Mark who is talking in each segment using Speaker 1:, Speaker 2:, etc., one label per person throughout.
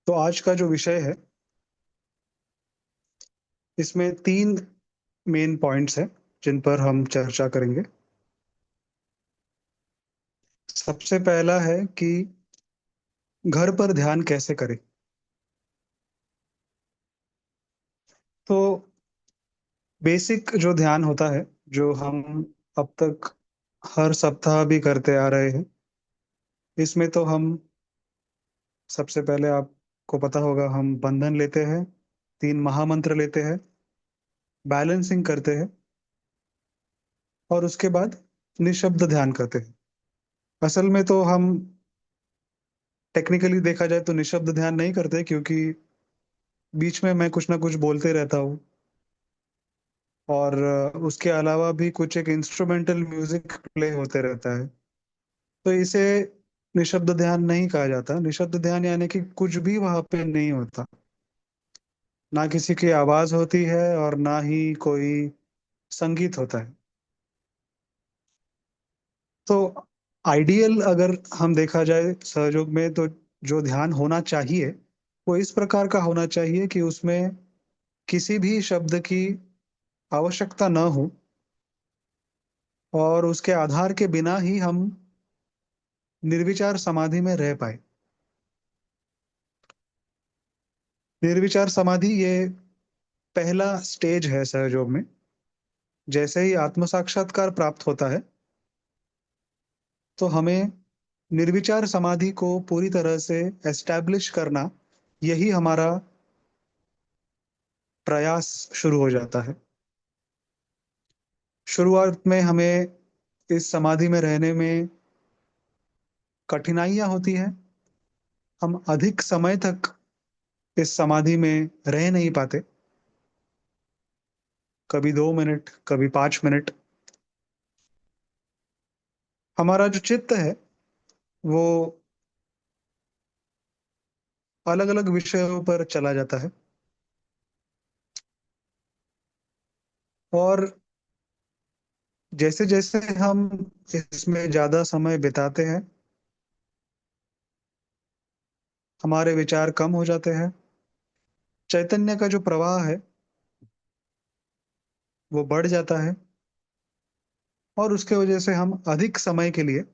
Speaker 1: तो आज का जो विषय है, इसमें 3 मेन पॉइंट्स हैं, जिन पर हम चर्चा करेंगे। सबसे पहला है कि घर पर ध्यान कैसे करें? तो बेसिक जो ध्यान होता है, जो हम अब तक हर सप्ताह भी करते आ रहे हैं, इसमें तो हम सबसे पहले आपको पता होगा, हम बंधन लेते हैं, 3 महामंत्र लेते हैं, बैलेंसिंग करते हैं और उसके बाद निःशब्द ध्यान करते हैं। असल में तो हम टेक्निकली देखा जाए तो निःशब्द ध्यान नहीं करते, क्योंकि बीच में मैं कुछ ना कुछ बोलते रहता हूँ और उसके अलावा भी कुछ एक इंस्ट्रूमेंटल म्यूजिक प्ले होते रहता है। तो इसे निःशब्द ध्यान नहीं कहा जाता। निःशब्द ध्यान यानी कि कुछ भी वहां पे नहीं होता, ना किसी की आवाज होती है और ना ही कोई संगीत होता है। तो आइडियल अगर हम देखा जाए सहयोग में, तो जो ध्यान होना चाहिए वो इस प्रकार का होना चाहिए कि उसमें किसी भी शब्द की आवश्यकता न हो और उसके आधार के बिना ही हम निर्विचार समाधि में रह पाए। निर्विचार समाधि ये पहला स्टेज है सहयोग में। जैसे ही आत्म साक्षात्कार प्राप्त होता है, तो हमें निर्विचार समाधि को पूरी तरह से एस्टैब्लिश करना, यही हमारा प्रयास शुरू हो जाता है। शुरुआत में हमें इस समाधि में रहने में कठिनाइयां होती हैं। हम अधिक समय तक इस समाधि में रह नहीं पाते। कभी 2 मिनट, कभी 5 मिनट। हमारा जो चित्त है वो अलग अलग विषयों पर चला जाता है और जैसे जैसे हम इसमें ज्यादा समय बिताते हैं, हमारे विचार कम हो जाते हैं। चैतन्य का जो प्रवाह है वो बढ़ जाता है और उसके वजह से हम अधिक समय के लिए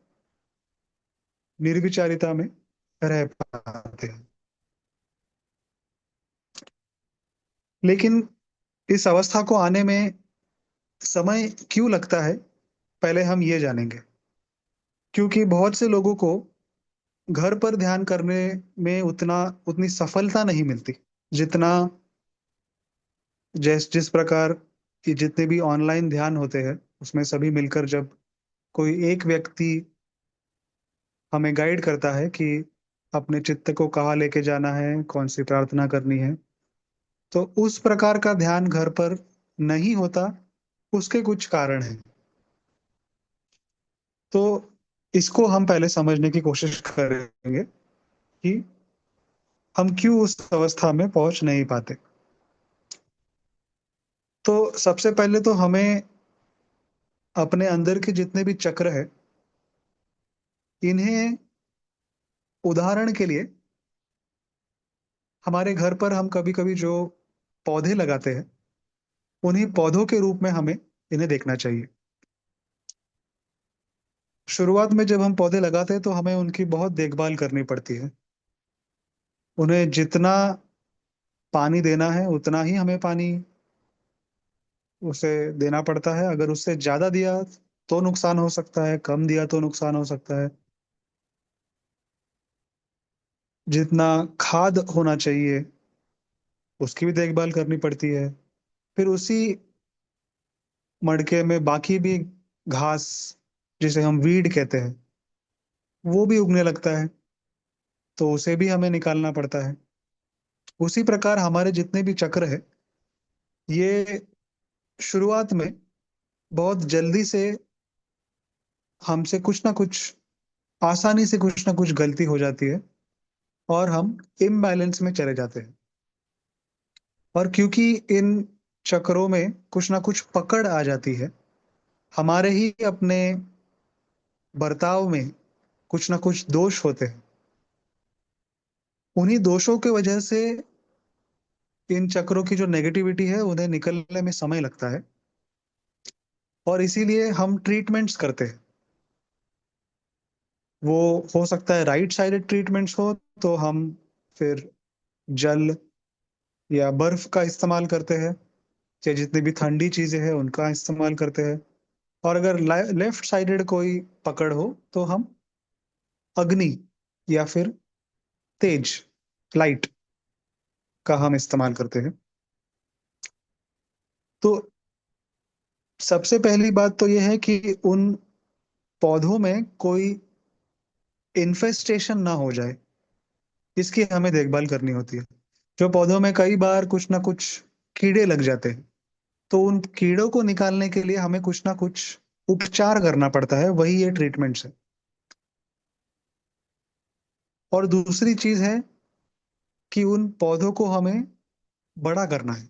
Speaker 1: निर्विचारिता में रह पाते हैं। लेकिन इस अवस्था को आने में समय क्यों लगता है, पहले हम ये जानेंगे। क्योंकि बहुत से लोगों को घर पर ध्यान करने में उतना उतनी सफलता नहीं मिलती, जितना जिस प्रकार की जितने भी ऑनलाइन ध्यान होते हैं, उसमें सभी मिलकर जब कोई एक व्यक्ति हमें गाइड करता है कि अपने चित्त को कहाँ लेके जाना है, कौन सी प्रार्थना करनी है, तो उस प्रकार का ध्यान घर पर नहीं होता। उसके कुछ कारण हैं। तो इसको हम पहले समझने की कोशिश करेंगे कि हम क्यों उस अवस्था में पहुंच नहीं पाते। तो सबसे पहले तो हमें अपने अंदर के जितने भी चक्र है, इन्हें उदाहरण के लिए, हमारे घर पर हम कभी कभी जो पौधे लगाते हैं, उन्हीं पौधों के रूप में हमें इन्हें देखना चाहिए। शुरुआत में जब हम पौधे लगाते हैं तो हमें उनकी बहुत देखभाल करनी पड़ती है। उन्हें जितना पानी देना है उतना ही हमें पानी उसे देना पड़ता है। अगर उससे ज्यादा दिया तो नुकसान हो सकता है, कम दिया तो नुकसान हो सकता है। जितना खाद होना चाहिए उसकी भी देखभाल करनी पड़ती है। फिर उसी मड़के में बाकी भी घास, जिसे हम वीड कहते हैं, वो भी उगने लगता है, तो उसे भी हमें निकालना पड़ता है। उसी प्रकार हमारे जितने भी चक्र है, ये शुरुआत में बहुत जल्दी से हमसे कुछ ना कुछ, आसानी से कुछ ना कुछ गलती हो जाती है और हम इम्बैलेंस में चले जाते हैं। और क्योंकि इन चक्रों में कुछ ना कुछ पकड़ आ जाती है, हमारे ही अपने बर्ताव में कुछ ना कुछ दोष होते हैं। उन्हीं दोषों की वजह से इन चक्रों की जो नेगेटिविटी है उन्हें निकलने में समय लगता है, और इसीलिए हम ट्रीटमेंट्स करते हैं। वो हो सकता है राइट साइडेड ट्रीटमेंट्स हो, तो हम फिर जल या बर्फ का इस्तेमाल करते हैं, या जितनी भी ठंडी चीजें हैं उनका इस्तेमाल करते हैं। और अगर लेफ्ट साइडेड कोई पकड़ हो, तो हम अग्नि या फिर तेज लाइट का हम इस्तेमाल करते हैं। तो सबसे पहली बात तो यह है कि उन पौधों में कोई इन्फेस्टेशन ना हो जाए, इसकी हमें देखभाल करनी होती है। जो पौधों में कई बार कुछ ना कुछ कीड़े लग जाते हैं, तो उन कीड़ों को निकालने के लिए हमें कुछ ना कुछ उपचार करना पड़ता है, वही ये ट्रीटमेंट्स है। और दूसरी चीज है कि उन पौधों को हमें बड़ा करना है,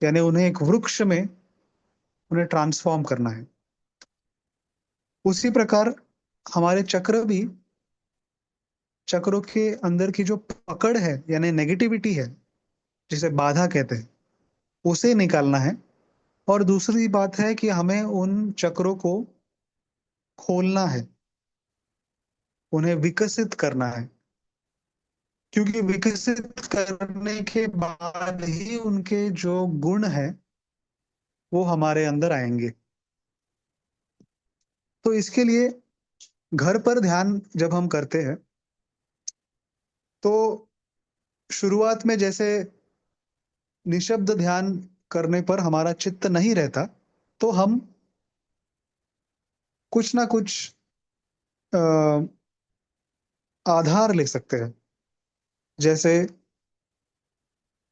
Speaker 1: यानी उन्हें एक वृक्ष में उन्हें ट्रांसफॉर्म करना है। उसी प्रकार हमारे चक्र भी, चक्रों के अंदर की जो पकड़ है यानी नेगेटिविटी है, जिसे बाधा कहते हैं, उसे निकालना है। और दूसरी बात है कि हमें उन चक्रों को खोलना है, उन्हें विकसित करना है, क्योंकि विकसित करने के बाद ही उनके जो गुण है वो हमारे अंदर आएंगे। तो इसके लिए घर पर ध्यान जब हम करते हैं, तो शुरुआत में जैसे निशब्द ध्यान करने पर हमारा चित्त नहीं रहता, तो हम कुछ ना कुछ अ, आधार ले सकते हैं। जैसे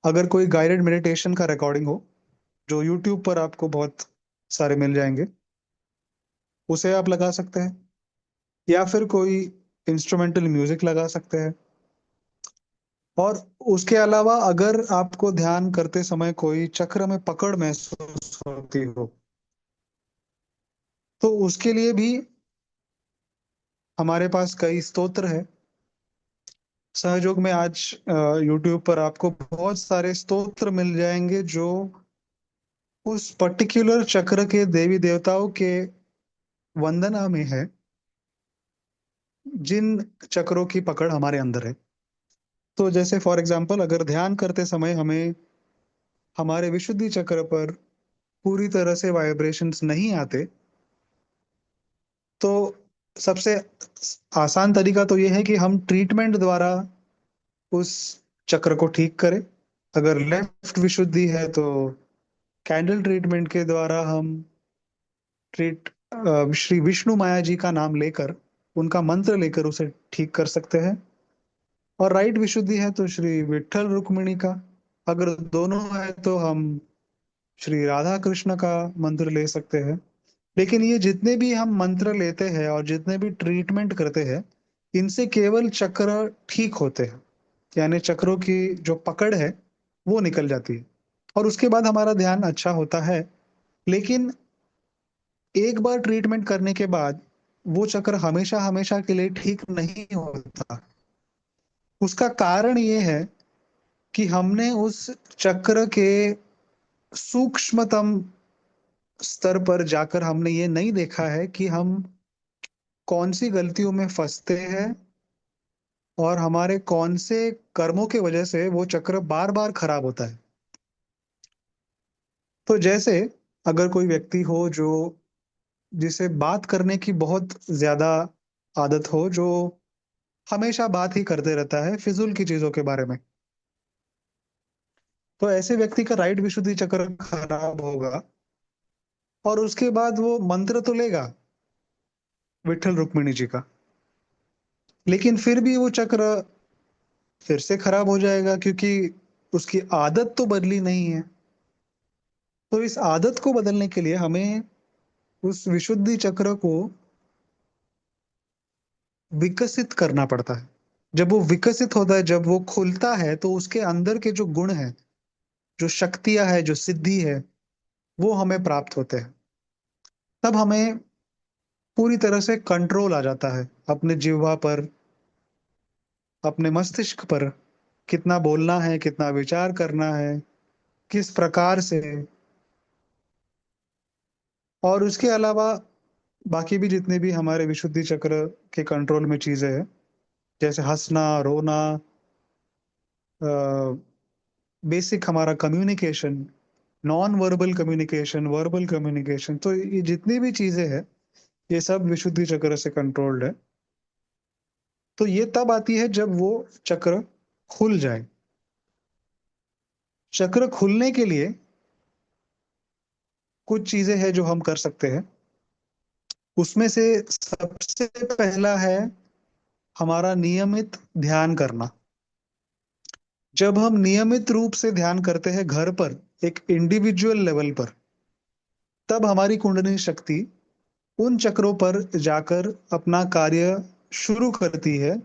Speaker 1: अगर कोई गाइडेड मेडिटेशन का रिकॉर्डिंग हो, जो यूट्यूब पर आपको बहुत सारे मिल जाएंगे, उसे आप लगा सकते हैं, या फिर कोई इंस्ट्रूमेंटल म्यूजिक लगा सकते हैं। और उसके अलावा अगर आपको ध्यान करते समय कोई चक्र में पकड़ महसूस होती हो, तो उसके लिए भी हमारे पास कई स्तोत्र है। सहयोग में आज यूट्यूब पर आपको बहुत सारे स्तोत्र मिल जाएंगे जो उस पर्टिकुलर चक्र के देवी देवताओं के वंदना में है, जिन चक्रों की पकड़ हमारे अंदर है। तो जैसे फॉर एग्जांपल, अगर ध्यान करते समय हमें हमारे विशुद्धि चक्र पर पूरी तरह से वाइब्रेशंस नहीं आते, तो सबसे आसान तरीका तो यह है कि हम ट्रीटमेंट द्वारा उस चक्र को ठीक करें। अगर लेफ्ट विशुद्धि है, तो कैंडल ट्रीटमेंट के द्वारा हम श्री विष्णु माया जी का नाम लेकर, उनका मंत्र लेकर उसे ठीक कर सकते हैं। और राइट विशुद्धि है तो श्री विठल रुक्मिणी का, अगर दोनों है तो हम श्री राधा कृष्ण का मंत्र ले सकते हैं। लेकिन ये जितने भी हम मंत्र लेते हैं और जितने भी ट्रीटमेंट करते हैं, इनसे केवल चक्र ठीक होते हैं, यानी चक्रों की जो पकड़ है वो निकल जाती है, और उसके बाद हमारा ध्यान अच्छा होता है। लेकिन एक बार ट्रीटमेंट करने के बाद वो चक्र हमेशा हमेशा के लिए ठीक नहीं होता। उसका कारण ये है कि हमने उस चक्र के सूक्ष्मतम स्तर पर जाकर हमने ये नहीं देखा है कि हम कौन सी गलतियों में फंसते हैं, और हमारे कौन से कर्मों की वजह से वो चक्र बार बार खराब होता है। तो जैसे अगर कोई व्यक्ति हो जो, जिसे बात करने की बहुत ज्यादा आदत हो, जो हमेशा बात ही करते रहता है फिजूल की चीजों के बारे में, तो ऐसे व्यक्ति का राइट विशुद्धि चक्र खराब होगा। और उसके बाद वो मंत्र तो लेगा विठल रुक्मिणी जी का, लेकिन फिर भी वो चक्र फिर से खराब हो जाएगा, क्योंकि उसकी आदत तो बदली नहीं है। तो इस आदत को बदलने के लिए हमें उस विशुद्धि चक्र को विकसित करना पड़ता है। जब वो विकसित होता है, जब वो खुलता है, तो उसके अंदर के जो गुण हैं, जो शक्तियां है, जो सिद्धि है, वो हमें प्राप्त होते हैं। तब हमें पूरी तरह से कंट्रोल आ जाता है अपने जिह्वा पर, अपने मस्तिष्क पर, कितना बोलना है, कितना विचार करना है, किस प्रकार से। और उसके अलावा बाकी भी जितने भी हमारे विशुद्धि चक्र के कंट्रोल में चीजें हैं, जैसे हंसना, रोना, बेसिक हमारा communication, non verbal communication, verbal communication, तो ये जितनी भी चीजें हैं ये सब विशुद्धि चक्र से कंट्रोल्ड है। तो ये तब आती है जब वो चक्र खुल जाए। चक्र खुलने के लिए कुछ चीजें हैं जो हम कर सकते हैं। उसमें से सबसे पहला है हमारा नियमित ध्यान करना। जब हम नियमित रूप से ध्यान करते हैं घर पर, एक इंडिविजुअल लेवल पर, तब हमारी कुंडली शक्ति उन चक्रों पर जाकर अपना कार्य शुरू करती है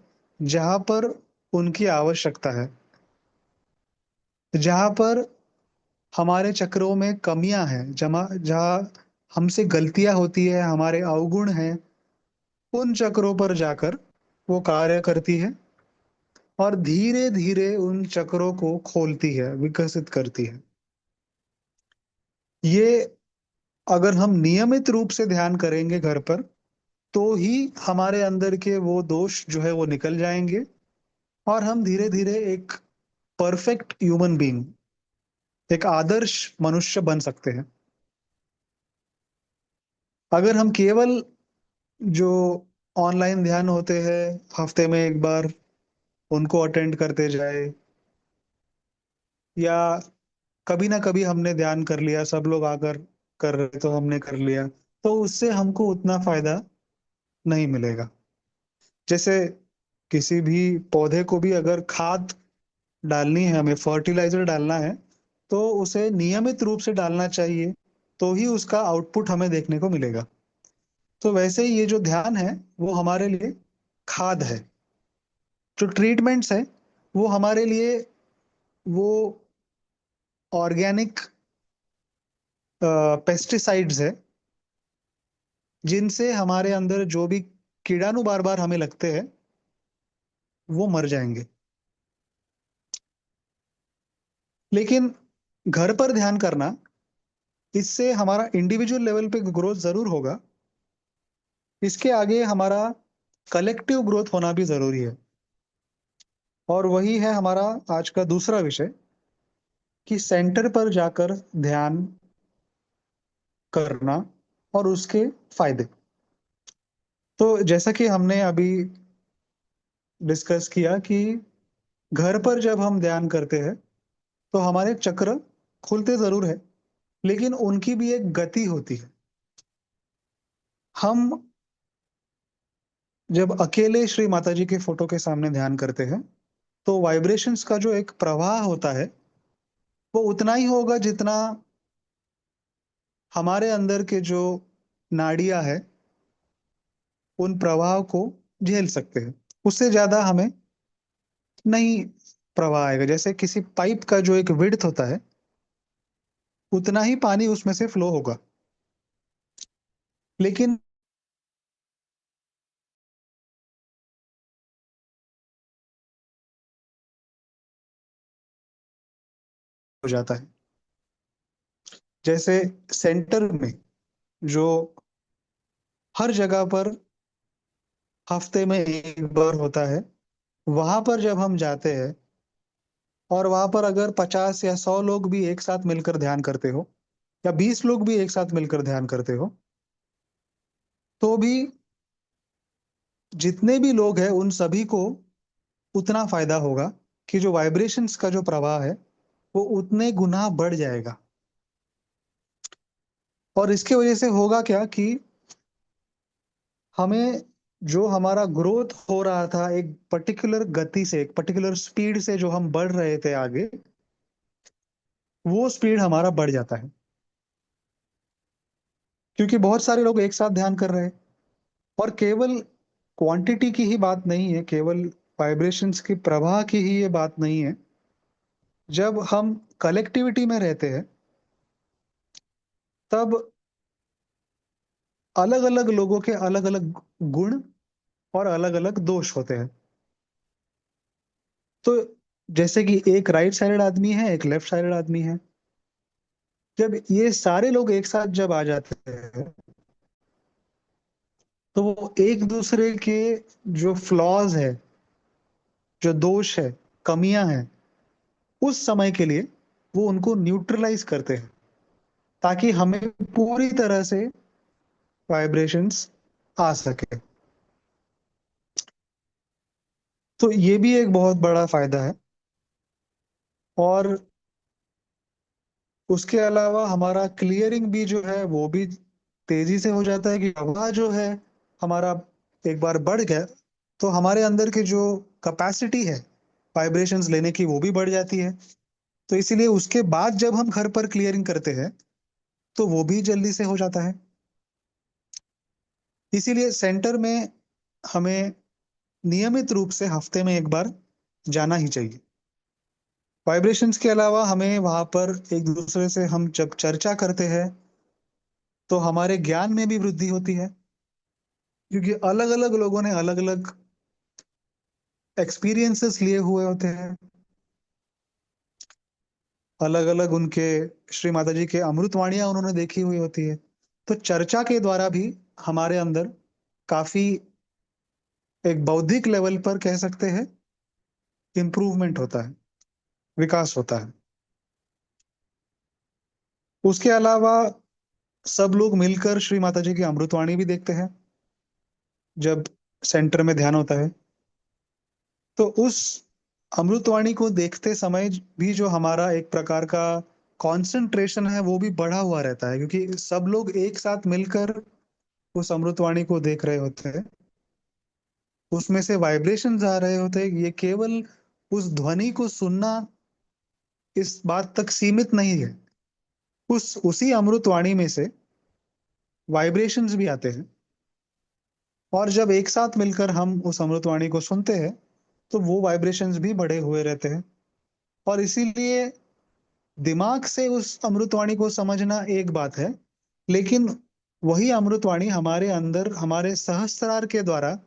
Speaker 1: जहां पर उनकी आवश्यकता है, जहां पर हमारे चक्रों में कमियां हैं, जमा जहां हमसे गलतियां होती है, हमारे अवगुण हैं, उन चक्रों पर जाकर वो कार्य करती है और धीरे धीरे उन चक्रों को खोलती है, विकसित करती है। ये अगर हम नियमित रूप से ध्यान करेंगे घर पर, तो ही हमारे अंदर के वो दोष जो है वो निकल जाएंगे और हम धीरे धीरे एक परफेक्ट ह्यूमन बीइंग, एक आदर्श मनुष्य बन सकते हैं। अगर हम केवल जो ऑनलाइन ध्यान होते हैं हफ्ते में एक बार उनको अटेंड करते जाए, या कभी ना कभी हमने ध्यान कर लिया, सब लोग आकर कर रहे तो हमने कर लिया, तो उससे हमको उतना फायदा नहीं मिलेगा। जैसे किसी भी पौधे को भी अगर खाद डालनी है, हमें फर्टिलाइजर डालना है, तो उसे नियमित रूप से डालना चाहिए, तो ही उसका आउटपुट हमें देखने को मिलेगा। तो वैसे ही ये जो ध्यान है वो हमारे लिए खाद है। जो ट्रीटमेंट्स है वो हमारे लिए वो ऑर्गेनिक पेस्टिसाइड्स है, जिनसे हमारे अंदर जो भी कीड़ाणु बार बार हमें लगते हैं वो मर जाएंगे। लेकिन घर पर ध्यान करना, इससे हमारा इंडिविजुअल लेवल पे ग्रोथ जरूर होगा, इसके आगे हमारा कलेक्टिव ग्रोथ होना भी जरूरी है। और वही है हमारा आज का दूसरा विषय, कि सेंटर पर जाकर ध्यान करना और उसके फायदे। तो जैसा कि हमने अभी डिस्कस किया कि घर पर जब हम ध्यान करते हैं तो हमारे चक्र खुलते जरूर है, लेकिन उनकी भी एक गति होती है। हम जब अकेले श्री माता जी के फोटो के सामने ध्यान करते हैं तो वाइब्रेशंस का जो एक प्रवाह होता है वो उतना ही होगा जितना हमारे अंदर के जो नाड़ियां है उन प्रवाह को झेल सकते हैं। उससे ज्यादा हमें नहीं प्रवाह आएगा। जैसे किसी पाइप का जो एक विड्थ होता है, उतना ही पानी उसमें से फ्लो होगा। लेकिन हो जाता है, जैसे सेंटर में जो हर जगह पर हफ्ते में एक बार होता है, वहां पर जब हम जाते हैं और वहां पर अगर 50 या 100 लोग भी एक साथ मिलकर ध्यान करते हो, या 20 लोग भी एक साथ मिलकर ध्यान करते हो, तो भी जितने भी लोग हैं उन सभी को उतना फायदा होगा, कि जो वाइब्रेशंस का जो प्रवाह है वो उतने गुना बढ़ जाएगा। और इसके वजह से होगा क्या कि हमें जो हमारा ग्रोथ हो रहा था एक पर्टिकुलर गति से, एक पर्टिकुलर स्पीड से जो हम बढ़ रहे थे आगे, वो स्पीड हमारा बढ़ जाता है, क्योंकि बहुत सारे लोग एक साथ ध्यान कर रहे हैं। और केवल क्वांटिटी की ही बात नहीं है, केवल वाइब्रेशंस की प्रवाह की ही ये बात नहीं है। जब हम कलेक्टिविटी में रहते हैं तब अलग अलग लोगों के अलग अलग गुण और अलग अलग दोष होते हैं। तो जैसे कि एक राइट साइडेड आदमी है, एक लेफ्ट साइडेड आदमी है। जब ये सारे लोग एक साथ जब आ जाते हैं, तो वो एक दूसरे के जो फ्लॉज है, जो दोष है, कमियां हैं, उस समय के लिए वो उनको न्यूट्रलाइज करते हैं, ताकि हमें पूरी तरह से वाइब्रेशंस आ सके। तो ये भी एक बहुत बड़ा फायदा है। और उसके अलावा हमारा क्लियरिंग भी जो है वो भी तेजी से हो जाता है, कि हवा जो है हमारा एक बार बढ़ गया, तो हमारे अंदर की जो कैपेसिटी है वाइब्रेशंस लेने की, वो भी बढ़ जाती है। तो इसीलिए उसके बाद जब हम घर पर क्लियरिंग करते हैं, तो वो भी जल्दी से हो जाता है। इसीलिए सेंटर में हमें नियमित रूप से हफ्ते में एक बार जाना ही चाहिए। वाइब्रेशंस के अलावा हमें वहां पर एक दूसरे से हम जब चर्चा करते हैं, तो हमारे ज्ञान में भी वृद्धि होती है, क्योंकि अलग अलग लोगों ने अलग अलग एक्सपीरियंसेस लिए हुए होते हैं। अलग अलग उनके श्री माता जी के अमृतवाणियां उन्होंने देखी हुई होती है। तो चर्चा के द्वारा भी हमारे अंदर काफी एक बौद्धिक लेवल पर कह सकते हैं इम्प्रूवमेंट होता है, विकास होता है। उसके अलावा सब लोग मिलकर श्री माता जी की अमृतवाणी भी देखते हैं जब सेंटर में ध्यान होता है। तो उस अमृतवाणी को देखते समय भी जो हमारा एक प्रकार का कंसंट्रेशन है वो भी बढ़ा हुआ रहता है, क्योंकि सब लोग एक साथ मिलकर उस अमृतवाणी को देख रहे होते हैं। उसमें से वाइब्रेशंस आ रहे होते हैं। ये केवल उस ध्वनि को सुनना इस बात तक सीमित नहीं है, उस उसी अमृतवाणी में से वाइब्रेशंस भी आते हैं। और जब एक साथ मिलकर हम उस अमृतवाणी को सुनते हैं, तो वो वाइब्रेशंस भी बढ़े हुए रहते हैं। और इसीलिए दिमाग से उस अमृतवाणी को समझना एक बात है, लेकिन वही अमृतवाणी हमारे अंदर, हमारे सहस्त्रार के द्वारा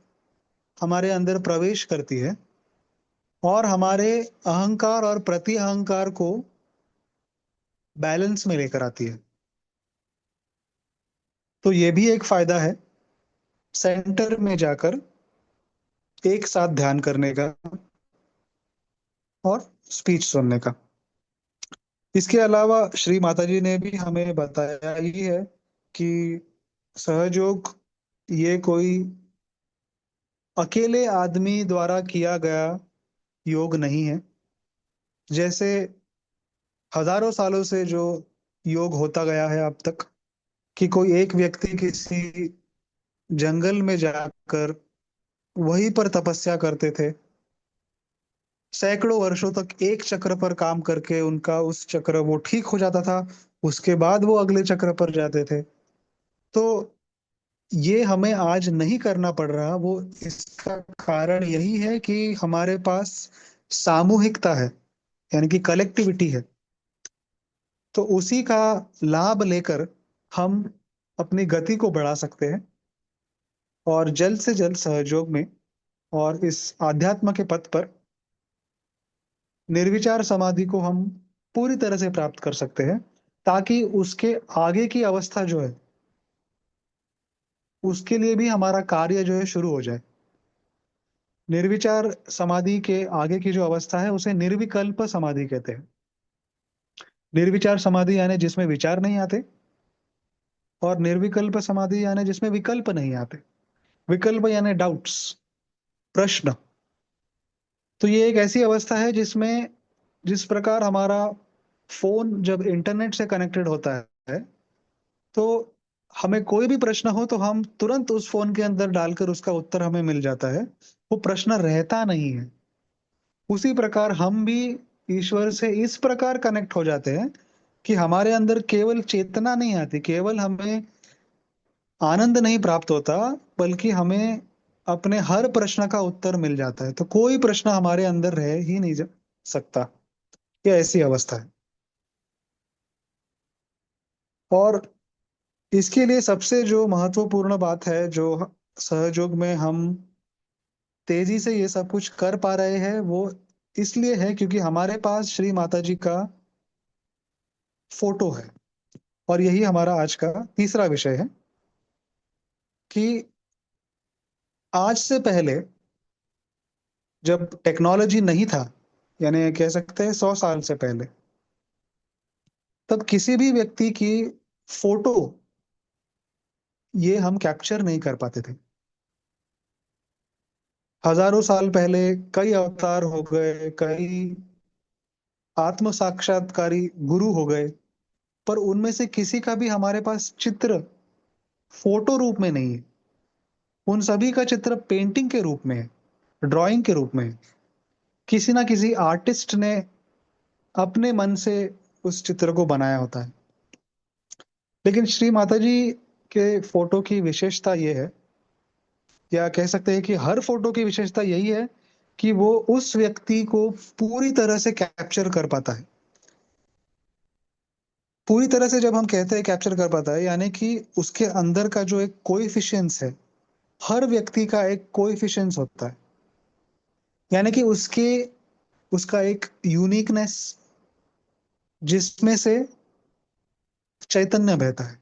Speaker 1: हमारे अंदर प्रवेश करती है, और हमारे अहंकार और प्रति अहंकार को बैलेंस में लेकर आती है। तो ये भी एक फायदा है सेंटर में जाकर एक साथ ध्यान करने का और स्पीच सुनने का। इसके अलावा श्री माता जी ने भी हमें बताया ही है कि सहयोग ये कोई अकेले आदमी द्वारा किया गया योग नहीं है। जैसे हजारों सालों से जो योग होता गया है अब तक, कि कोई एक व्यक्ति किसी जंगल में जाकर वहीं पर तपस्या करते थे, सैकड़ों वर्षों तक एक चक्र पर काम करके उनका उस चक्र वो ठीक हो जाता था, उसके बाद वो अगले चक्र पर जाते थे। तो ये हमें आज नहीं करना पड़ रहा। वो इसका कारण यही है कि हमारे पास सामूहिकता है, यानी कि कलेक्टिविटी है। तो उसी का लाभ लेकर हम अपनी गति को बढ़ा सकते हैं, और जल्द से जल्द सहयोग में और इस आध्यात्म के पथ पर निर्विचार समाधि को हम पूरी तरह से प्राप्त कर सकते हैं, ताकि उसके आगे की अवस्था जो है उसके लिए भी हमारा कार्य जो है शुरू हो जाए। निर्विचार समाधि के आगे की जो अवस्था है उसे निर्विकल्प समाधि कहते हैं। निर्विचार समाधि यानी जिसमें विचार नहीं आते, और निर्विकल्प समाधि यानी जिसमें विकल्प नहीं आते। विकल्प यानी डाउट्स, प्रश्न। तो ये एक ऐसी अवस्था है जिसमें, जिस प्रकार हमारा फोन जब इंटरनेट से कनेक्टेड होता है, तो हमें कोई भी प्रश्न हो तो हम तुरंत उस फोन के अंदर डालकर उसका उत्तर हमें मिल जाता है, वो प्रश्न रहता नहीं है। उसी प्रकार हम भी ईश्वर से इस प्रकार कनेक्ट हो जाते हैं कि हमारे अंदर केवल चेतना नहीं आती, केवल हमें आनंद नहीं प्राप्त होता, बल्कि हमें अपने हर प्रश्न का उत्तर मिल जाता है। तो कोई प्रश्न हमारे अंदर रह ही नहीं सकता। ये ऐसी अवस्था है। और इसके लिए सबसे जो महत्वपूर्ण बात है, जो सहयोग में हम तेजी से ये सब कुछ कर पा रहे हैं, वो इसलिए है क्योंकि हमारे पास श्री माता जी का फोटो है। और यही हमारा आज का तीसरा विषय है कि आज से पहले, जब टेक्नोलॉजी नहीं था, यानी कह सकते हैं 100 साल से पहले, तब किसी भी व्यक्ति की फोटो ये हम कैप्चर नहीं कर पाते थे। हजारों साल पहले कई अवतार हो गए, कई आत्म साक्षात्कारी गुरु हो गए, पर उनमें से किसी का भी हमारे पास चित्र फोटो रूप में नहीं है। उन सभी का चित्र पेंटिंग के रूप में है, ड्राइंग के रूप में है। किसी ना किसी आर्टिस्ट ने अपने मन से उस चित्र को बनाया होता है। लेकिन श्री माता जी के फोटो की विशेषता ये है, या कह सकते हैं कि हर फोटो की विशेषता यही है कि वो उस व्यक्ति को पूरी तरह से कैप्चर कर पाता है। पूरी तरह से जब हम कहते हैं कैप्चर कर पाता है, यानी कि उसके अंदर का जो एक कोएफिशिएंस है, हर व्यक्ति का एक कोएफिशिएंस होता है, यानी कि उसके उसका एक यूनिकनेस, जिसमें से चैतन्य बहता है।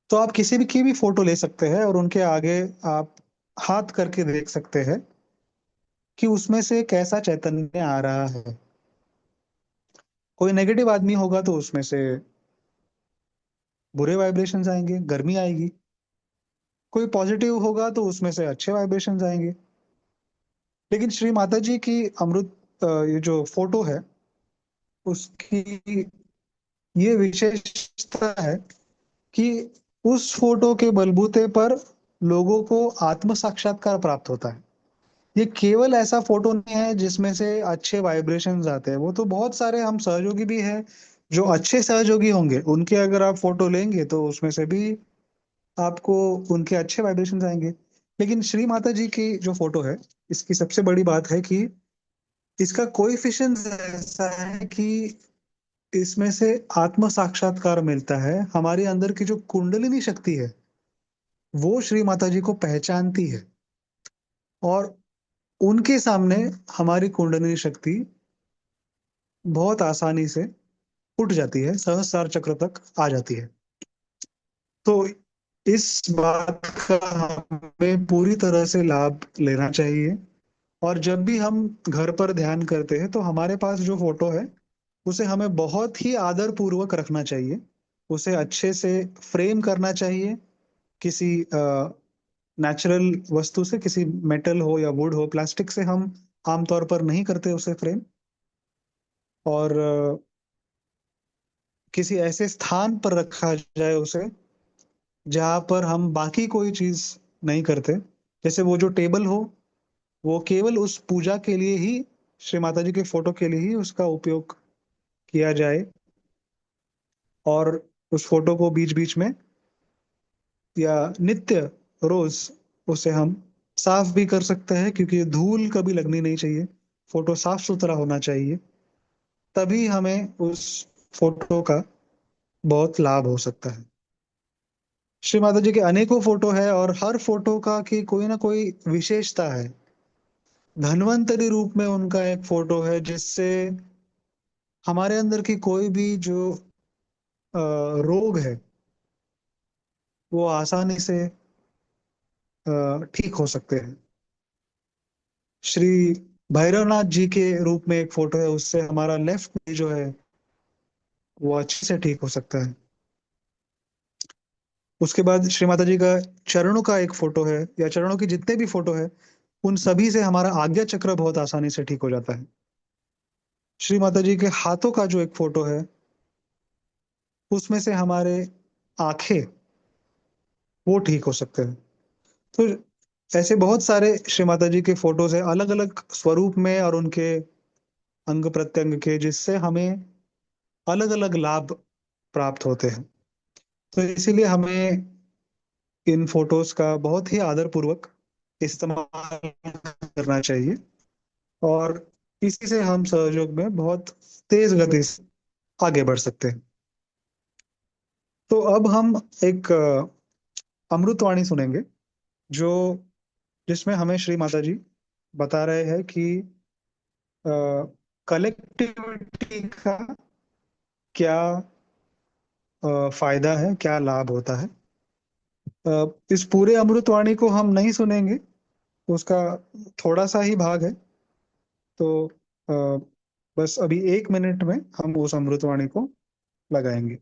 Speaker 1: तो आप किसी भी की भी फोटो ले सकते हैं और उनके आगे आप हाथ करके देख सकते हैं कि उसमें से कैसा चैतन्य आ रहा है। कोई नेगेटिव आदमी होगा तो उसमें से बुरे वाइब्रेशंस आएंगे, गर्मी आएगी। कोई पॉजिटिव होगा तो उसमें से अच्छे वाइब्रेशंस आएंगे। लेकिन श्री माता जी की अमृत ये जो फोटो है, उसकी ये विशेषता है कि उस फोटो के बलबूते पर लोगों को आत्म साक्षात्कार प्राप्त होता है। ये केवल ऐसा फोटो नहीं है जिसमें से अच्छे वाइब्रेशंस आते हैं। वो तो बहुत सारे हम सहयोगी भी हैं जो अच्छे सहयोगी होंगे, उनके अगर आप फोटो लेंगे तो उसमें से भी आपको उनके अच्छे वाइब्रेशंस आएंगे। लेकिन श्री माता जी की जो फोटो है, इसकी सबसे बड़ी बात है कि इसका कोएफिशिएंट ऐसा है कि इसमें से आत्म साक्षात्कार मिलता है। हमारे अंदर की जो कुंडलिनी शक्ति है, वो श्री माता जी को पहचानती है, और उनके सामने हमारी कुंडलिनी शक्ति बहुत आसानी से उठ जाती है, सहस्रार चक्र तक आ जाती है। तो इस बात का हमें पूरी तरह से लाभ लेना चाहिए। और जब भी हम घर पर ध्यान करते हैं तो हमारे पास जो फोटो है, उसे हमें बहुत ही आदर पूर्वक रखना चाहिए। उसे अच्छे से फ्रेम करना चाहिए, किसी नेचुरल वस्तु से, किसी मेटल हो या वुड हो, प्लास्टिक से हम आमतौर पर नहीं करते उसे फ्रेम। और किसी ऐसे स्थान पर रखा जाए उसे जहां पर हम बाकी कोई चीज नहीं करते। जैसे वो जो टेबल हो, वो केवल उस पूजा के लिए ही, श्री माता जी के फोटो के लिए ही उसका उपयोग किया जाए। और उस फोटो को बीच बीच में या नित्य, रोज उसे हम साफ भी कर सकते हैं, क्योंकि धूल कभी लगनी नहीं चाहिए। फोटो साफ सुथरा होना चाहिए, तभी हमें उस फोटो का बहुत लाभ हो सकता है। श्री माता जी के अनेकों फोटो है और हर फोटो का की कोई ना कोई विशेषता है। धन्वंतरी रूप में उनका एक फोटो है, जिससे हमारे अंदर की कोई भी जो रोग है, वो आसानी से ठीक हो सकते हैं। श्री भैरवनाथ जी के रूप में एक फोटो है, उससे हमारा लेफ्ट में जो है वो अच्छे से ठीक हो सकता है। उसके बाद श्री माता जी का चरणों का एक फोटो है, या चरणों की जितने भी फोटो है, उन सभी से हमारा आज्ञा चक्र बहुत आसानी से ठीक हो जाता है। श्री माता जी के हाथों का जो एक फोटो है, उसमें से हमारे आंखें वो ठीक हो सकते हैं। तो ऐसे बहुत सारे श्री माता जी के फोटोज है, अलग अलग स्वरूप में और उनके अंग प्रत्यंग के, जिससे हमें अलग अलग लाभ प्राप्त होते हैं। तो इसीलिए हमें इन फोटोज का बहुत ही आदर पूर्वक इस्तेमाल करना चाहिए, और इसी से हम सहयोग में बहुत तेज गति से आगे बढ़ सकते हैं। तो अब हम एक अमृतवाणी सुनेंगे, जो जिसमें हमें श्री माता जी बता रहे हैं कि कलेक्टिविटी का क्या फायदा है, क्या लाभ होता है। इस पूरे अमृतवाणी को हम नहीं सुनेंगे, उसका थोड़ा सा ही भाग है। तो अ, बस अभी 1 मिनट में हम उस अमृतवाणी को लगाएंगे।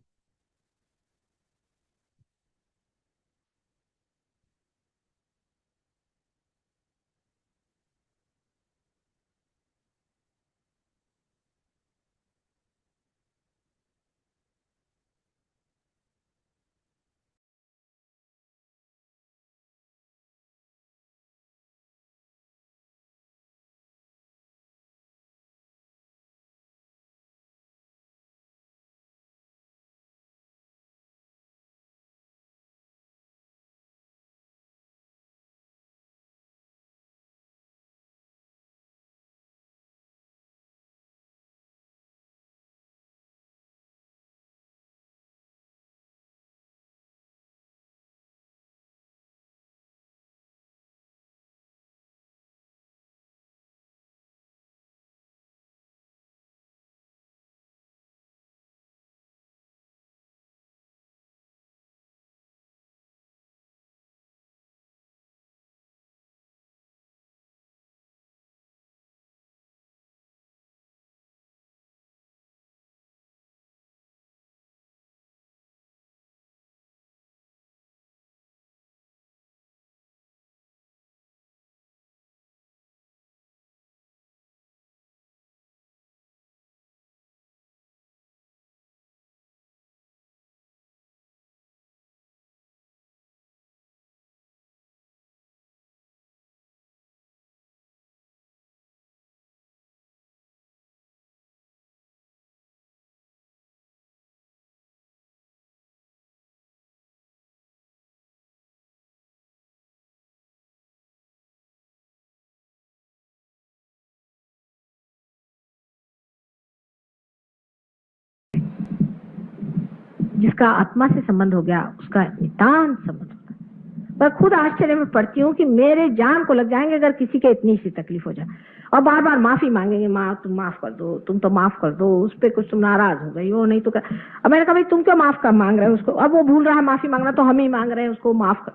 Speaker 2: जिसका आत्मा से संबंध हो गया उसका नितांत संबंध होता है। पर खुद आश्चर्य में पड़ती हूँ कि मेरे जान को लग जाएंगे अगर किसी के इतनी सी तकलीफ हो जाए और बार बार माफी मांगेंगे, माँ तुम माफ कर दो, तुम तो माफ कर दो, उस पर कुछ तुम नाराज हो गई हो, नहीं तो कर। अब मैंने कहा भाई तुम क्यों माफ कर मांग रहे हो उसको, अब वो भूल रहा है माफी मांगना तो हम ही मांग रहे हैं उसको माफ कर।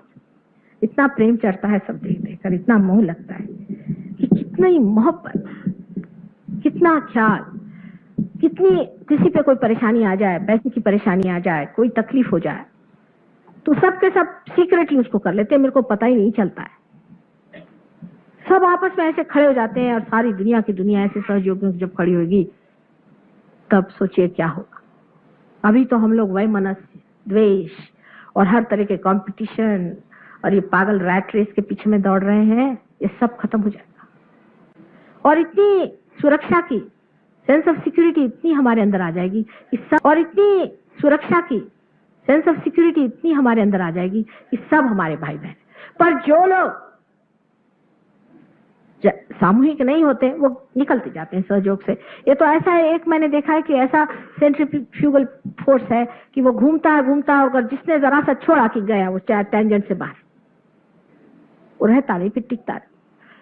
Speaker 2: इतना प्रेम चढ़ता है सब देख देखकर, इतना मोह लगता है कि कितनी मोहब्बत, कितना ख्याल, कितनी किसी पे कोई परेशानी आ जाए, पैसे की परेशानी आ जाए, कोई तकलीफ हो जाए तो सब के सब सीक्रेटली उसको कर लेते हैं, मेरे को पता ही नहीं चलता है। सब आपस में ऐसे खड़े हो जाते हैं और सारी दुनिया की दुनिया ऐसे सहयोगियों से जब खड़ी होगी तब सोचिए क्या होगा। अभी तो हम लोग वैमनस्य, द्वेष और हर तरह के कंपटीशन और ये पागल रैट रेस के पीछे में दौड़ रहे हैं, ये सब खत्म हो जाएगा और इतनी सुरक्षा की सेंस ऑफ सिक्योरिटी इतनी हमारे अंदर आ जाएगी कि सब, और इतनी सुरक्षा की सेंस ऑफ सिक्योरिटी इतनी हमारे अंदर आ जाएगी कि सब हमारे भाई बहन। पर जो लोग सामूहिक नहीं होते वो निकलते जाते हैं सहयोग से। ये तो ऐसा है, एक मैंने देखा है कि ऐसा सेंट्रीफ्यूगल फोर्स है कि वो घूमता है अगर जिसने जरा सा छोड़ा कि गया वो टेंजेंट से बाहर, वो रहता नहीं, फिर टिकता नहीं।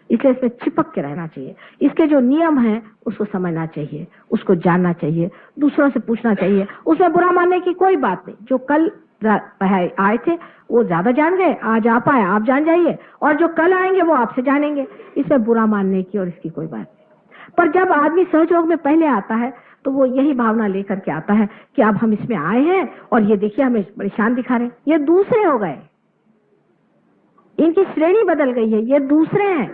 Speaker 2: इसलिए इसमें चिपक के रहना चाहिए। इसके जो नियम हैं उसको समझना चाहिए, उसको जानना चाहिए, दूसरों से पूछना चाहिए। उसमें बुरा मानने की कोई बात नहीं। जो कल आए थे वो ज्यादा जान गए, आज आप आए आप जान जाइए, और जो कल आएंगे वो आपसे जानेंगे। इसमें बुरा मानने की और इसकी कोई बात नहीं। पर जब आदमी सहयोग में पहले आता है तो वो यही भावना लेकर के आता है कि अब हम इसमें आए हैं और ये देखिए हमें परेशान दिखा रहे हैं, ये दूसरे हो गए, इनकी श्रेणी बदल गई है, ये दूसरे हैं।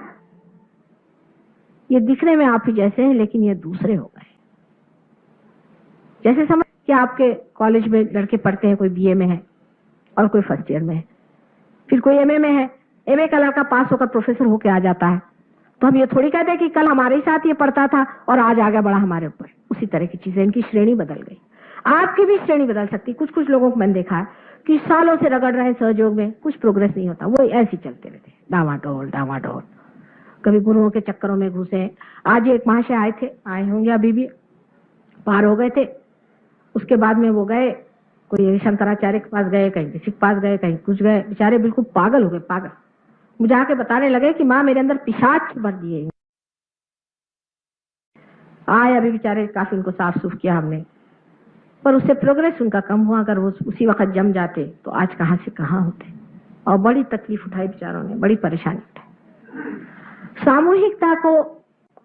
Speaker 2: ये दिखने में आप ही जैसे हैं लेकिन ये दूसरे हो गए। जैसे समझ कि आपके कॉलेज में लड़के पढ़ते हैं, कोई बीए में है और कोई फर्स्ट ईयर में है, फिर कोई एमए में है। एमए का लड़का पास होकर प्रोफेसर होकर आ जाता है, तो हम ये थोड़ी कहते हैं कि कल हमारे ही साथ ये पढ़ता था और आज आ गया बड़ा हमारे ऊपर। उसी तरह की चीजें, इनकी श्रेणी बदल गई। आपकी भी श्रेणी बदल सकती। कुछ कुछ लोगों को मैंने देखा है कि सालों से रगड़ रहे सहयोग में, कुछ प्रोग्रेस नहीं होता, वो ऐसे चलते रहते डावाडोल। कभी गुरुओं के चक्करों में घुसे। आज एक महाशय आए होंगे, अभी भी पार हो गए थे। उसके बाद में वो गए, कोई शंकराचार्य के पास गए, कहीं किसी के पास गए, कहीं कुछ गए, बेचारे बिल्कुल पागल हो गए, पागल। मुझे आके बताने लगे कि माँ मेरे अंदर पिशाच भर दिए। आए अभी बेचारे काफी उनको साफ सूफ किया हमने, पर उससे प्रोग्रेस उनका कम हुआ। अगर वो उसी वक्त जम जाते तो आज कहां से कहां होते। और बड़ी तकलीफ उठाई बेचारों ने, बड़ी परेशानी उठाई। सामूहिकता को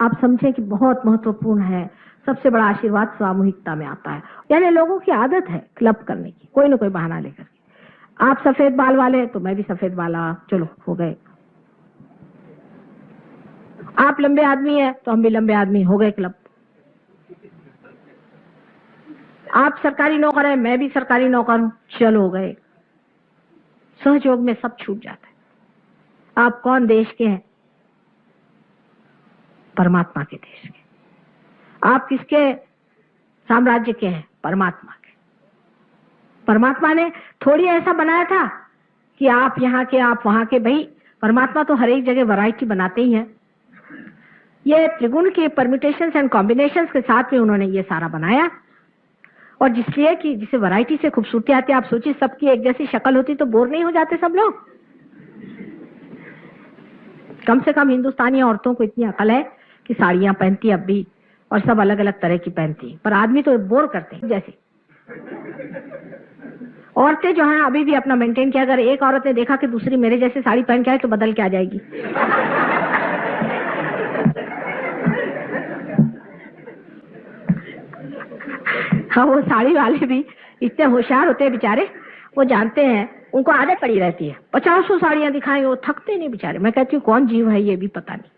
Speaker 2: आप समझें कि बहुत महत्वपूर्ण है। सबसे बड़ा आशीर्वाद सामूहिकता में आता है। यानी लोगों की आदत है क्लब करने की, कोई ना कोई बहाना लेकर। आप सफेद बाल वाले तो मैं भी सफेद बाला, चलो हो गए। आप लंबे आदमी है तो हम भी लंबे आदमी, हो गए क्लब। आप सरकारी नौकर है, मैं भी सरकारी नौकर हूं, चलो हो गए। सहयोग में सब छूट जाता है। आप कौन देश के हैं? परमात्मा के देश के। आप किसके साम्राज्य के हैं? परमात्मा के। परमात्मा ने थोड़ी ऐसा बनाया था कि आप यहाँ के आप वहां के। भाई परमात्मा तो हर एक जगह वैरायटी बनाते ही है। ये त्रिगुण के परम्यूटेशंस एंड कॉम्बिनेशंस के साथ में उन्होंने ये सारा बनाया। और जिसलिए कि जिसे वैरायटी से खूबसूरती आती है। आप सोचिए सबकी एक जैसी शक्ल होती तो बोर नहीं हो जाते सब लोग? कम से कम हिंदुस्तानी औरतों को इतनी अकल है कि साड़ियां पहनती अब भी, और सब अलग अलग तरह की पहनती, पर आदमी तो बोर करते हैं। जैसे औरतें जो हैं अभी भी अपना मेंटेन किया। अगर एक औरत ने देखा कि दूसरी मेरे जैसे साड़ी पहन के आए तो बदल के आ जाएगी। हाँ, वो साड़ी वाले भी इतने होशियार होते हैं बेचारे। वो जानते हैं, उनको आदत पड़ी रहती है। 50 साड़ियां दिखाएंगे, वो थकते नहीं बेचारे। मैं कहती हूँ कौन जीव है ये भी पता नहीं।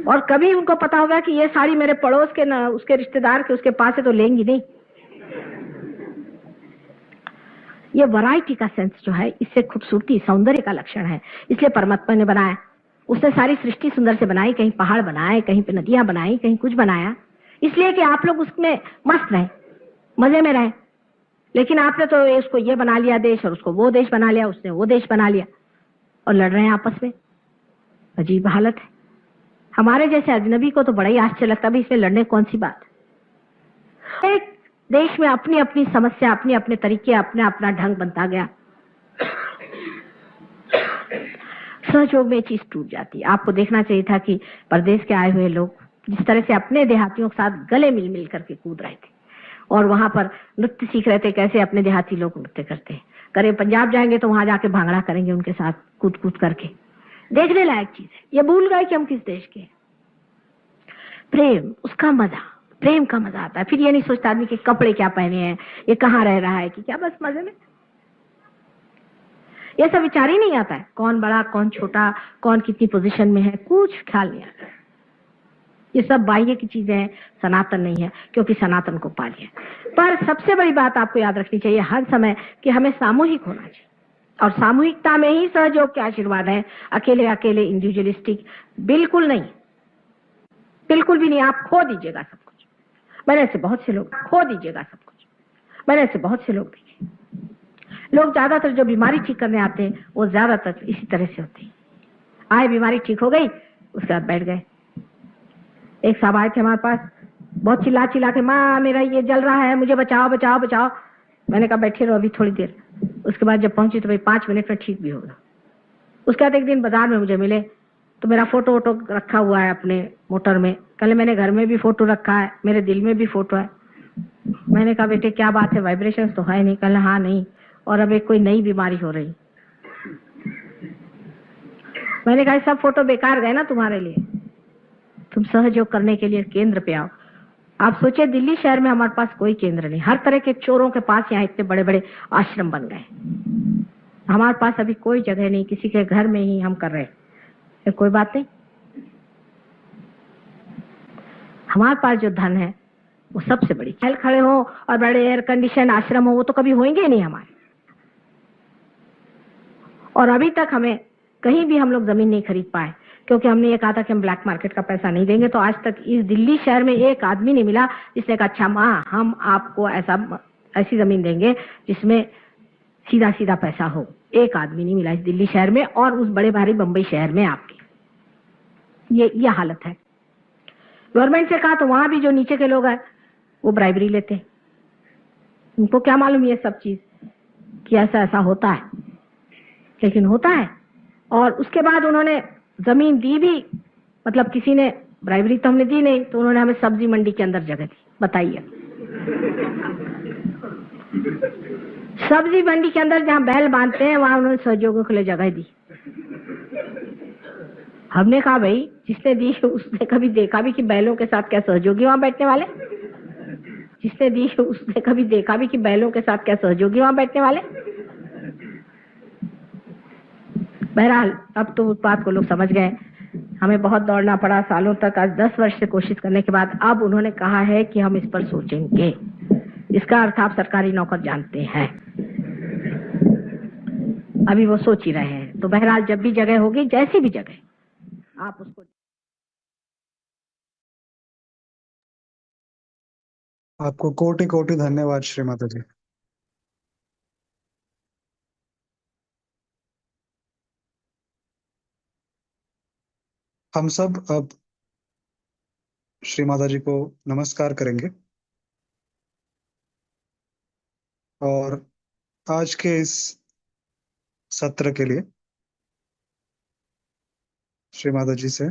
Speaker 2: और कभी उनको पता होगा कि ये साड़ी मेरे पड़ोस के ना उसके रिश्तेदार के उसके पास है तो लेंगी नहीं। ये वैरायटी का सेंस जो है, इससे खूबसूरती सौंदर्य का लक्षण है। इसलिए परमात्मा ने बनाया। उसने सारी सृष्टि सुंदर से बनाई। कहीं पहाड़ बनाए, कहीं पे नदियां बनाई, कहीं कुछ बनाया, इसलिए कि आप लोग उसमें मस्त रहे, मजे में रहे। लेकिन आपने तो इसको ये बना लिया देश, और उसको वो देश बना लिया, उसने वो देश बना लिया, और लड़ रहे हैं आपस में। अजीब हालत है। हमारे जैसे अजनबी को तो बड़ा ही आश्चर्य लगता है, इसमें लड़ने कौन सी बात। एक देश में अपनी अपनी समस्या, अपने अपने तरीके, अपना अपना ढंग बनता गया। सहयोग में चीज टूट जाती है। आपको देखना चाहिए था कि परदेश के आए हुए लोग जिस तरह से अपने देहातियों के साथ गले मिल मिल करके कूद रहे थे, और वहां पर नृत्य सीख रहे थे। कैसे अपने देहाती लोग नृत्य करते हैं। करें पंजाब जाएंगे तो वहां जाके भांगड़ा करेंगे उनके साथ, कूद कूद करके। देखने लायक चीज है। ये भूल गए कि हम किस देश के हैं। प्रेम, उसका मजा, प्रेम का मजा आता है। फिर ये नहीं सोचता आदमी के कपड़े क्या पहने हैं, ये कहाँ रह रहा है कि क्या, बस मजे में। ये सब विचार ही नहीं आता है। कौन बड़ा, कौन छोटा, कौन कितनी पोजीशन में है, कुछ ख्याल नहीं आता। ये सब बाह्य की चीजें हैं, सनातन नहीं है, क्योंकि सनातन को पा लिया। पर सबसे बड़ी बात आपको याद रखनी चाहिए हर समय कि हमें सामूहिक होना चाहिए, और सामूहिकता में ही सहयोग के आशीर्वाद है। अकेले अकेले इंडिविजुअलिस्टिक बिल्कुल नहीं, बिल्कुल भी नहीं। आप खो दीजिएगा सब कुछ। मैंने ऐसे बहुत से लोग, खो दीजिएगा सब कुछ। मैंने ऐसे बहुत से लोग देखे। लोग ज्यादातर जो बीमारी ठीक करने आते हैं वो ज्यादातर इसी तरह से होती है। आए, बीमारी ठीक हो गई, उसके बाद बैठ गए। एक साहब आए थे हमारे पास, बहुत चिल्ला चिल्ला के, माँ मेरा ये जल रहा है, मुझे बचाओ बचाओ बचाओ। मैंने कहा बैठे रहो अभी थोड़ी देर। उसके बाद जब पहुंची तो भाई 5 मिनट में ठीक भी होगा। उसके बाद एक दिन बाजार में मुझे मिले तो मेरा फोटो वोटो रखा हुआ है अपने मोटर में। कल मैंने घर में भी फोटो रखा है, मेरे दिल में भी फोटो है। मैंने कहा बेटे क्या बात है, वाइब्रेशन तो है नहीं? कल हाँ नहीं, और अब एक कोई नई बीमारी हो रही। मैंने कहा सब फोटो बेकार गए ना तुम्हारे लिए, तुम सहयोग करने के लिए केंद्र पे आओ। आप सोचिए दिल्ली शहर में हमारे पास कोई केंद्र नहीं। हर तरह के चोरों के पास यहाँ इतने बड़े बड़े आश्रम बन गए। हमारे पास अभी कोई जगह नहीं, किसी के घर में ही हम कर रहे हैं। कोई बात नहीं, हमारे पास जो धन है वो सबसे बड़ी खेल खड़े हो और बड़े एयर कंडीशन आश्रम हो, वो तो कभी होंगे नहीं हमारे। और अभी तक हमें कहीं भी हम लोग जमीन नहीं खरीद पाए, क्योंकि हमने ये कहा था कि हम ब्लैक मार्केट का पैसा नहीं देंगे। तो आज तक इस दिल्ली शहर में एक आदमी नहीं मिला जिसने कहा अच्छा माँ हम आपको ऐसी जमीन देंगे जिसमें सीधा सीधा पैसा हो। एक आदमी नहीं मिला इस दिल्ली शहर में, और उस बड़े भारी बंबई शहर में आपके ये हालत है। गवर्नमेंट से कहा तो वहां भी जो नीचे के लोग हैं वो ब्राइबरी लेते हैं। उनको क्या मालूम ये सब चीज कि ऐसा ऐसा होता है, लेकिन होता है। और उसके बाद उन्होंने जमीन दी भी, मतलब किसी ने, ब्राइबरी तो हमने दी नहीं, तो उन्होंने हमें सब्जी मंडी के अंदर जगह दी। बताइए, सब्जी मंडी के अंदर जहां बैल बांधते हैं वहां उन्होंने सहयोगियों के लिए जगह दी। हमने कहा भाई जिसने दी उसने कभी देखा भी कि बैलों के साथ क्या सहयोगी वहां बैठने वाले, जिसने दी उसने कभी देखा भी कि बैलों के साथ क्या सहयोगी वहां बैठने वाले। बहरहाल अब तो उस बात को लोग समझ गए। हमें बहुत दौड़ना पड़ा सालों तक, आज 10 वर्ष से कोशिश करने के बाद अब उन्होंने कहा है कि हम इस पर सोचेंगे। इसका अर्थ आप सरकारी नौकर जानते हैं, अभी वो सोच ही रहे हैं। तो बहरहाल जब भी जगह होगी, जैसी भी जगह, आप उसको।
Speaker 1: आपको कोटि कोटि धन्यवाद श्री माता जी। हम सब अब श्री माता जी को नमस्कार करेंगे और आज के इस सत्र के लिए श्री माता जी से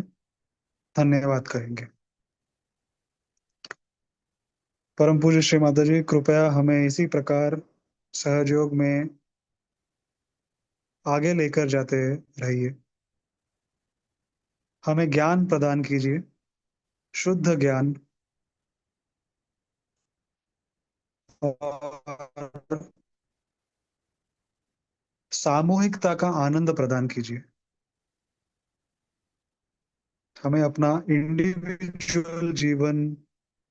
Speaker 1: धन्यवाद करेंगे। परम पूज्य श्री माता जी, कृपया हमें इसी प्रकार सहयोग में आगे लेकर जाते रहिए। हमें ज्ञान प्रदान कीजिए, शुद्ध ज्ञान, और सामूहिकता का आनंद प्रदान कीजिए। हमें अपना इंडिविजुअल जीवन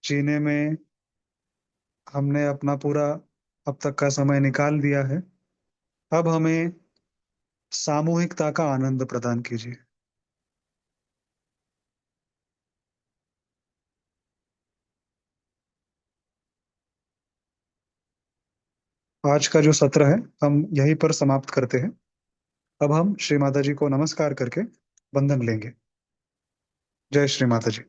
Speaker 1: जीने में हमने अपना पूरा अब तक का समय निकाल दिया है। अब हमें सामूहिकता का आनंद प्रदान कीजिए। आज का जो सत्र है हम यहीं पर समाप्त करते हैं। अब हम श्री माता जी को नमस्कार करके वंदन लेंगे। जय श्री माता जी।